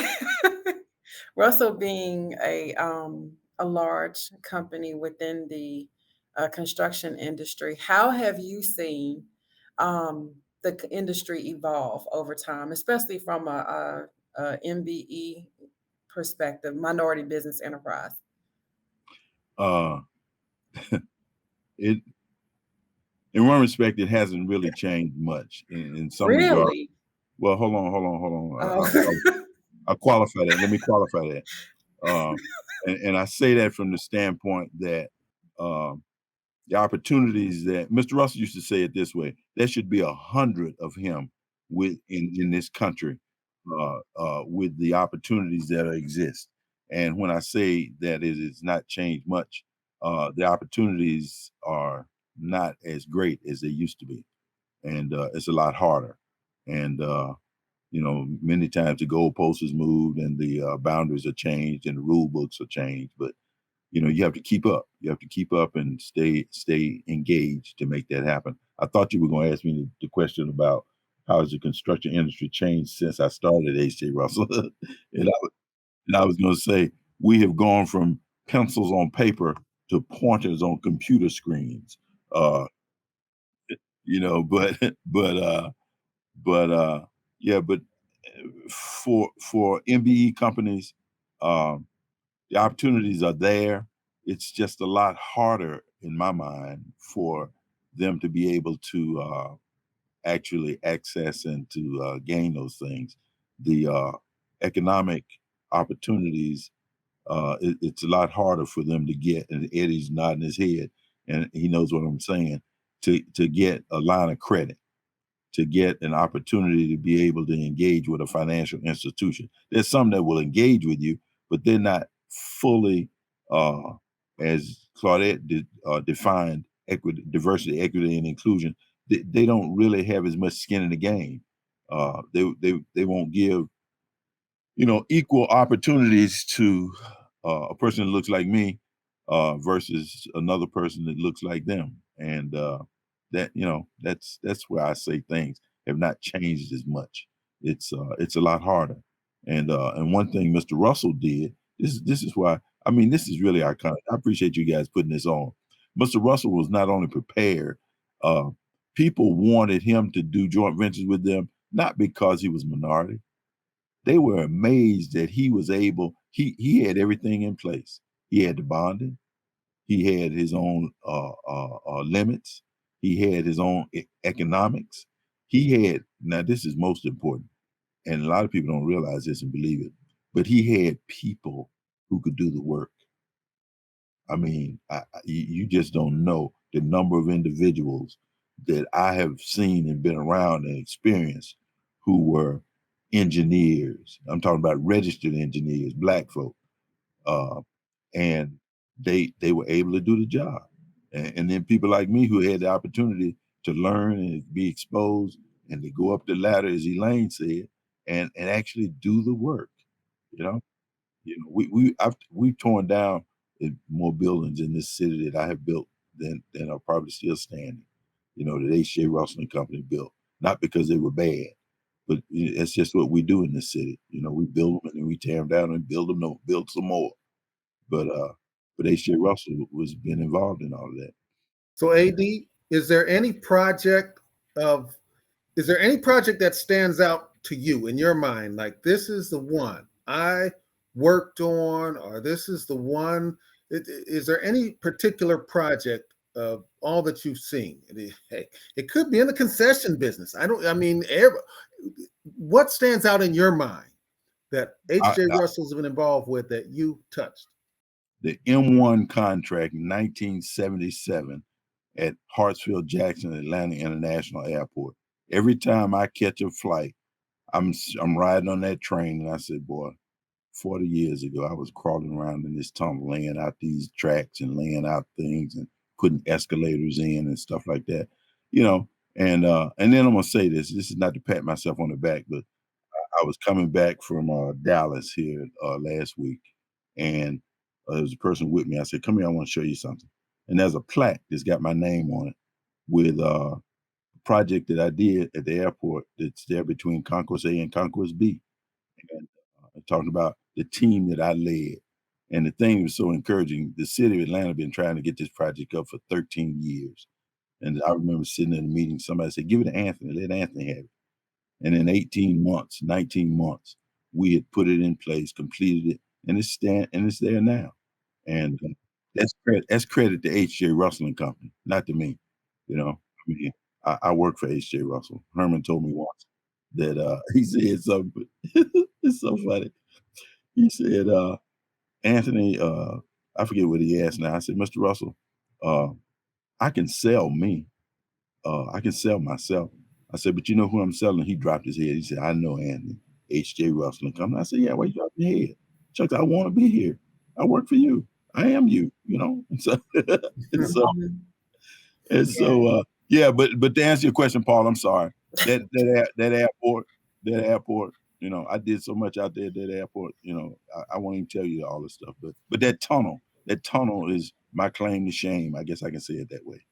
Russell being a large company within the construction industry, how have you seen the industry evolve over time, especially from a MBE perspective, minority business enterprise? Uh, it in one respect, it hasn't really changed much. In some regard, Really? well, hold on. Oh. I'll qualify that. Let me qualify that. And I say that from the standpoint that the opportunities that Mr. Russell used to say it this way: there should be 100 of him in this country with the opportunities that exist. And when I say that it has not changed much, the opportunities are not as great as they used to be, and it's a lot harder. And many times the goalposts is moved and the boundaries are changed and the rule books are changed. But you have to keep up. You have to keep up and stay engaged to make that happen. I thought you were going to ask me the question about how has the construction industry changed since I started H.J. Russell, and I was going to say we have gone from pencils on paper to pointers on computer screens. Uh, but yeah, but for MBE companies, the opportunities are there. It's just a lot harder in my mind for them to be able to actually access and to gain those things. The economic opportunities, it's a lot harder for them to get. And Eddie's nodding his head, and he knows what I'm saying. To get a line of credit, to get an opportunity to be able to engage with a financial institution. There's some that will engage with you, but they're not fully, as Claudette defined diversity, equity, and inclusion. They don't really have as much skin in the game. They won't give equal opportunities to a person that looks like me versus another person that looks like them, and that's where I say things have not changed as much. It's a lot harder, and one thing Mr. Russell did. This is why I mean this is really iconic. I appreciate you guys putting this on. Mr. Russell was not only prepared. People wanted him to do joint ventures with them, not because he was minority. They were amazed that he was able. He had everything in place. He had the bonding. He had his own limits. He had his own economics. He had, now this is most important, and a lot of people don't realize this and believe it, but he had people who could do the work. I mean, you just don't know the number of individuals that I have seen and been around and experienced who were engineers. I'm talking about registered engineers, Black folk, and they were able to do the job. And then people like me who had the opportunity to learn and be exposed and to go up the ladder, as Elaine said, and actually do the work. You know, we've torn down more buildings in this city that I have built than are probably still standing. That H.J. Russell and Company built, not because they were bad, but it's just what we do in this city. We build them and then we tear them down and build them, build some more. But H.J. Russell was been involved in all of that. So AD, is there any project that stands out to you in your mind? Like this is the one I worked on, or this is the one. Is there any particular project of all that you've seen? It could be in the concession business. What stands out in your mind that H.J. Russell's been involved with that you touched? The M1 contract in 1977 at Hartsfield-Jackson Atlanta International Airport. Every time I catch a flight, I'm riding on that train, and I said, boy, 40 years ago, I was crawling around in this tunnel, laying out these tracks and laying out things and putting escalators in and stuff like that, you know. And then I'm gonna say this. This is not to pat myself on the back, but I was coming back from Dallas here last week, and there was a person with me. I said, "Come here, I want to show you something." And there's a plaque that's got my name on it with a project that I did at the airport that's there between Concourse A and Concourse B, and talking about the team that I led. And the thing was so encouraging. The city of Atlanta been trying to get this project up for 13 years. And I remember sitting in a meeting, somebody said, "Give it to Anthony, let Anthony have it." And in 18 months, 19 months, we had put it in place, completed it, and it's there now. And that's credit to H.J. Russell and Company, not to me. You know, I mean, I work for H.J. Russell. Herman told me once that he said something. It's so funny. He said, Anthony, I forget what he asked now. I said, "Mr. Russell, uh, I can sell me. I can sell myself." I said, "But you know who I'm selling?" He dropped his head. He said, "I know, Anthony, H.J. Russell and Company." I said, "Yeah, why you dropping your head? Chuck, I want to be here. I work for you. I am you, you know?" And so, and so, and so yeah, but to answer your question, Paul, I'm sorry. That airport, you know, I did so much out there at that airport, you know, I won't even tell you all this stuff. But that tunnel is my claim to shame. I guess I can say it that way.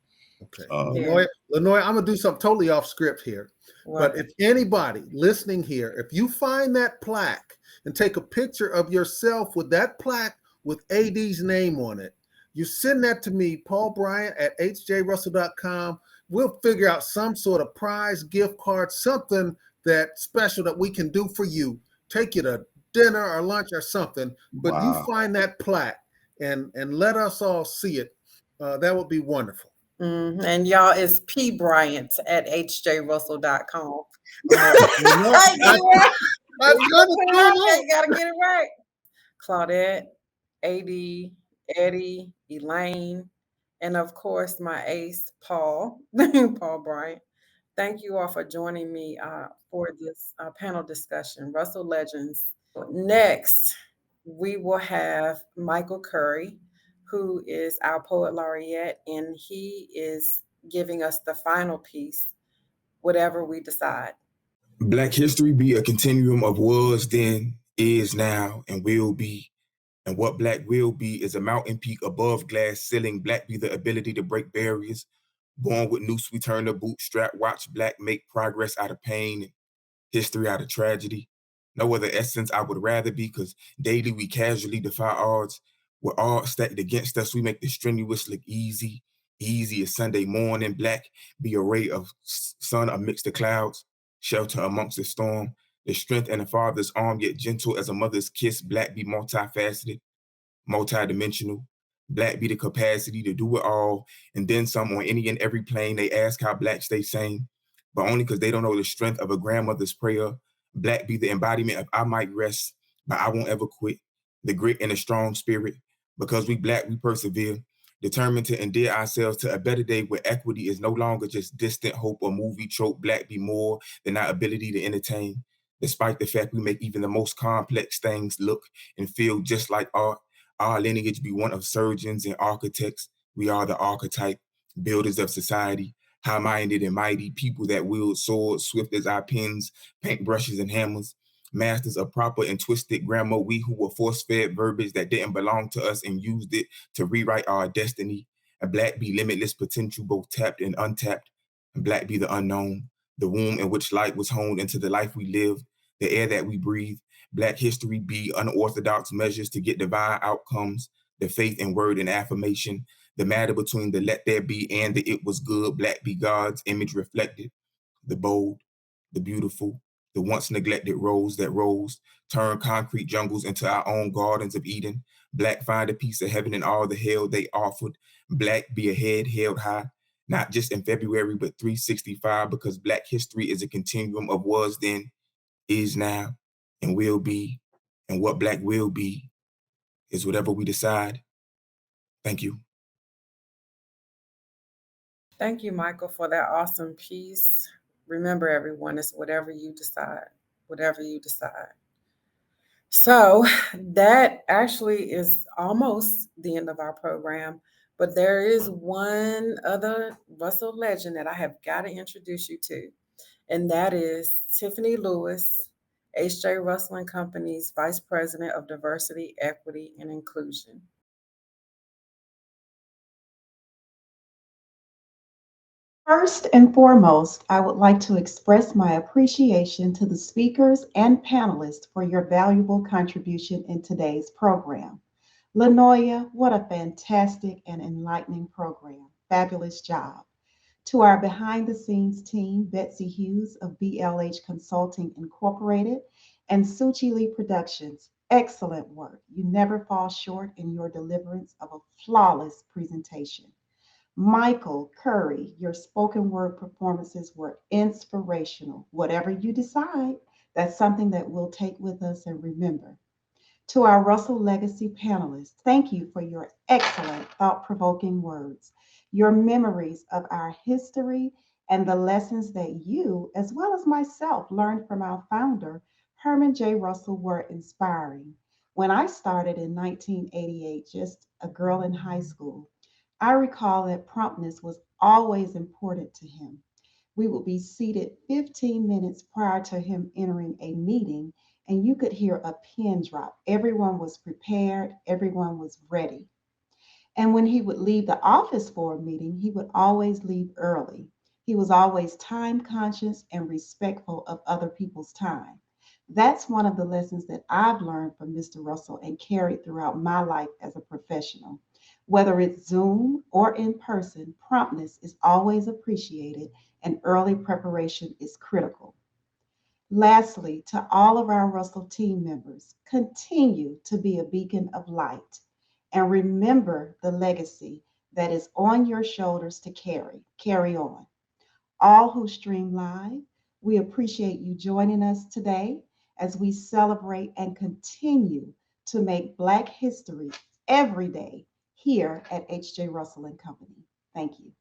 Okay. Yeah. Lenoy, I'm gonna do something totally off script here. But if anybody listening here, if you find that plaque and take a picture of yourself with that plaque with AD's name on it, you send that to me, Paul Bryant at hjrussell.com. We'll figure out some sort of prize, gift card, something that special that we can do for you. Take you to dinner or lunch or something. But you Wow. find that plaque and let us all see it. That would be wonderful. And y'all, it's P Bryant at hjrussell.com. I got You gotta get it right. Claudette, AD, Eddie, Elaine, and of course my ace, Paul, Paul Bryant. Thank you all for joining me for this panel discussion, Russell Legends. Next, we will have Michael Curry, who is our poet laureate, and he is giving us the final piece, whatever we decide. Black history be a continuum of was, then, is, now, and will be. And what Black will be is a mountain peak above glass ceiling. Black be the ability to break barriers. Born with noose, we turn the bootstrap. Watch Black make progress out of pain, history out of tragedy. No other essence I would rather be, because daily we casually defy odds. We're all stacked against us. We make the strenuous look easy. Easy as Sunday morning. Black be a ray of sun amidst the clouds, shelter amongst the storm. The strength in a father's arm, yet gentle as a mother's kiss. Black be multifaceted, multidimensional. Black be the capacity to do it all and then some on any and every plane. They ask how Black stay sane, but only because they don't know the strength of a grandmother's prayer. Black be the embodiment of I might rest, but I won't ever quit. The grit and a strong spirit. Because we Black, we persevere, determined to endear ourselves to a better day where equity is no longer just distant hope or movie trope. Black be more than our ability to entertain. Despite the fact we make even the most complex things look and feel just like art, our lineage be one of surgeons and architects. We are the archetype, builders of society, high-minded and mighty, people that wield swords swift as our pens, paintbrushes and hammers, masters of proper and twisted grammar. We who were force-fed verbiage that didn't belong to us and used it to rewrite our destiny. And Black be limitless potential, both tapped and untapped. And Black be the unknown, the womb in which light was honed into the life we lived, the air that we breathe. Black history be unorthodox measures to get divine outcomes, the faith and word and affirmation, the matter between the let there be and the it was good. Black be God's image reflected, the bold, the beautiful, the once neglected rose that rose, turn concrete jungles into our own gardens of Eden. Black find a piece of heaven in all the hell they offered. Black be a head held high, not just in February, but 365, because Black history is a continuum of was then, is now, and will be, and what Black will be is whatever we decide. Thank you. Thank you, Michael, for that awesome piece. Remember, everyone, it's whatever you decide. whatever you decide. So that actually is almost the end of our program, but there is one other Russell legend that I have got to introduce you to, and that is Tiffany Lewis, H.J. Russell and Company's Vice President of Diversity, Equity, and Inclusion. First and foremost, I would like to express my appreciation to the speakers and panelists for your valuable contribution in today's program. Lanoya, what a fantastic and enlightening program. Fabulous job. To our behind the scenes team, Betsy Hughes of BLH Consulting Incorporated and Suchi Lee Productions, excellent work. You never fall short in your deliverance of a flawless presentation. Michael Curry, your spoken word performances were inspirational. Whatever you decide, that's something that we'll take with us and remember. To our Russell Legacy panelists, thank you for your excellent, thought provoking words, your memories of our history, and the lessons that you, as well as myself, learned from our founder, Herman J. Russell, were inspiring. When I started in 1988, just a girl in high school, I recall that promptness was always important to him. We would be seated 15 minutes prior to him entering a meeting, and you could hear a pin drop. Everyone was prepared, everyone was ready. And when he would leave the office for a meeting, he would always leave early. He was always time conscious and respectful of other people's time. That's one of the lessons that I've learned from Mr. Russell and carried throughout my life as a professional. Whether it's Zoom or in person, promptness is always appreciated and early preparation is critical. Lastly, to all of our Russell team members, continue to be a beacon of light and remember the legacy that is on your shoulders to carry. Carry on. All who stream live, we appreciate you joining us today as we celebrate and continue to make Black history every day here at H.J. Russell and Company. Thank you.